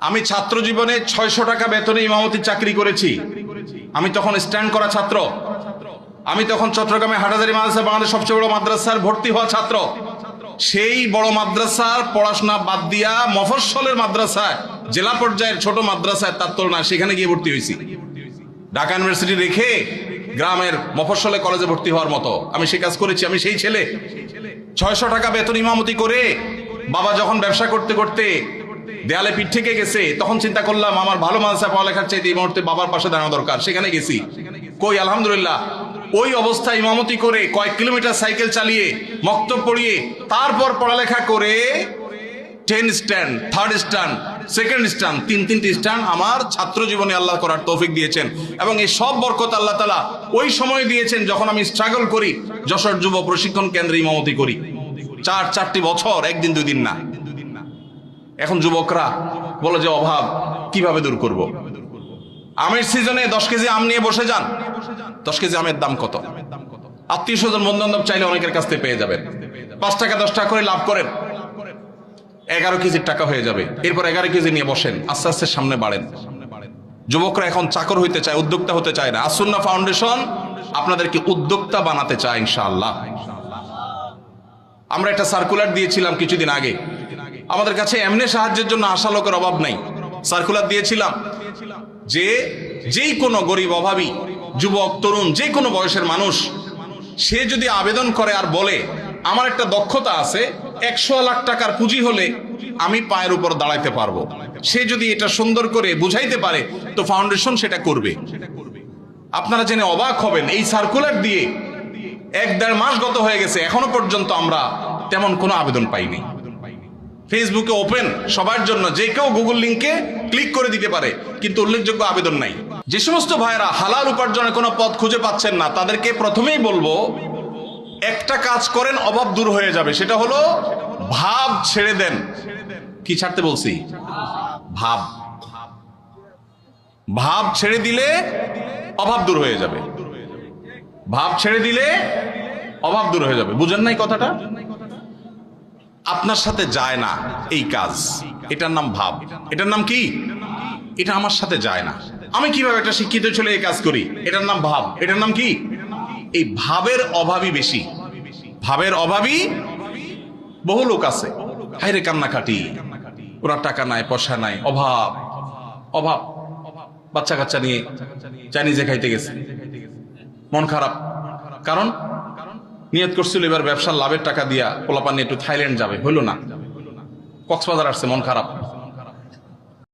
আমি ছাত্র জীবনে 600 টাকা বেতনে ইমামতির চাকরি করেছি। আমি তখন স্ট্যান্ড করা ছাত্র। আমি তখন চট্টগ্রামে হাটহাজারী মাদ্রাসা, বাংলাদেশের সবচেয়ে বড় মাদ্রাসার ভর্তি হওয়া ছাত্র। সেই বড় মাদ্রাসার পড়াশোনা বাদ দিয়া মফস্বলের মাদ্রাসায়, জেলা পর্যায়ের ছোট মাদ্রাসায়, তার তুলনায় সেখানে গিয়ে ভর্তি হয়েছি। ঢাকা ইউনিভার্সিটি রেখে গ্রামের মফস্বলে কলেজে ভর্তি হওয়ার মতো আমি সে কাজ করেছি। আমি সেই ছেলে 600 টাকা বেতন ইমামতি করে বাবা যখন ব্যবসা করতে করতে দেয়ালে পিঠ থেকে গেছে, তখন চিন্তা করলাম আমার ভালো মাদ্রাসা পড়ালেখার চাইতে এই মুহূর্তে বাবার পাশে দাঁড়ানো দরকার। সেখানে গেছি। কই, আলহামদুলিল্লাহ ওই অবস্থায় ইমামতি করে কয়েক কিলোমিটার সাইকেল চালিয়ে মক্তব পড়িয়ে তারপর পড়ালেখা করে 10 stand, 3rd stand, 2nd stand, তিনটি স্ট্যান্ড আমার ছাত্র জীবনে আল্লাহ করার তৌফিক দিয়েছেন। এবং এই সব বরকত আল্লাহ তাআলা ওই সময় দিয়েছেন যখন আমি স্ট্রাগল করি, যশোর যুব প্রশিক্ষণ কেন্দ্রে ইমামতি করি। 4টি বছর, একদিন দুই দিন না। এখন যুবকরা বলে যে অভাব কিভাবে দূর করব? আমের সিজনে 10 কেজি আম নিয়ে বসে যান। 10 কেজি আমের দাম কত? আত্মীয় স্বজন বন্ধু বান্ধব চাইলে অনেকের কাছ থেকে পেয়ে যাবেন। 5 টাকা 10 টাকা করে লাভ করেন, 11 কেজির টাকা হয়ে যাবে। এরপর 11 কেজি নিয়ে বসেন, আস্তে আস্তে সামনে বাড়েন। যুবকরা এখন চাকর হইতে চায়, উদ্যোক্তা হতে চায় না। আসুন্নাহ ফাউন্ডেশন আপনাদেরকে উদ্যোক্তা বানাতে চায় ইনশাআল্লাহ। আমরা একটা সার্কুলার দিয়েছিলাম কিছুদিন আগে। আমাদের কাছে এমনি সাহায্যের জন্য আসা লোকের অভাব নাই। সার্কুলার দিয়েছিলাম যে যেই কোনো গরিব, অভাবী, যুবক, তরুণ, যে কোনো বয়সের মানুষ সে যদি আবেদন করে আর বলে আমার একটা দক্ষতা আছে, 100 লাখ টাকার পুঁজি হলে আমি পায়ের উপর দাঁড়াইতে পারবো, সে যদি এটা সুন্দর করে বুঝাইতে পারে তো ফাউন্ডেশন সেটা করবে। আপনারা জেনে অবাক হবেন, এই সার্কুলার দিয়ে 1-1.5 মাস গত হয়ে গেছে, এখনো পর্যন্ত আমরা তেমন কোনো আবেদন পাইনি। ফেসবুকে ওপেন সবার জন্য, যে কেউ গুগল লিংকে ক্লিক করে দিতে পারে, কিন্তু উল্লেখযোগ্য আবেদন নাই। যে সমস্ত ভাইয়েরা হালাল উপার্জনের কোনো পথ খুঁজে পাচ্ছেন না, তাদেরকে প্রথমেই বলবো একটা কাজ করেন, অভাব দূর হয়ে যাবে। সেটা হলো ভাব ছেড়ে দেন। কি ছাড়তে বলছি? ভাব। ভাব ছেড়ে দিলে অভাব দূর হয়ে যাবে। ভাব ছেড়ে দিলে অভাব দূর হয়ে যাবে। বুঝেন নাই কথাটা? আপনার সাথে যায় না এই কাজ, এটার নাম ভাব। এটার নাম কি? এটা আমার সাথে যায় না। আমি কিভাবে একটা শিক্ষিত ছেলে এই কাজ করি? এটার নাম ভাব। এটার নাম কি? এই ভাবের অভাবই বেশি। ভাবের অভাবী বহু লোক আছে, হায়রে কান্নাকাটি, ওরা টাকা নাই, পয়সা নাই, অভাব অভাব। বাচ্চা কাচ্চা নিয়ে চাইনিজে খাইতে গেছে, মন খারাপ। কারণ নিয়ত করছিল এবার ব্যবসার লাভের টাকা দিয়া পোলাপান নিয়ে একটু থাইল্যান্ড যাবে, হইল না। কক্সবাজার আসছে, মন খারাপ।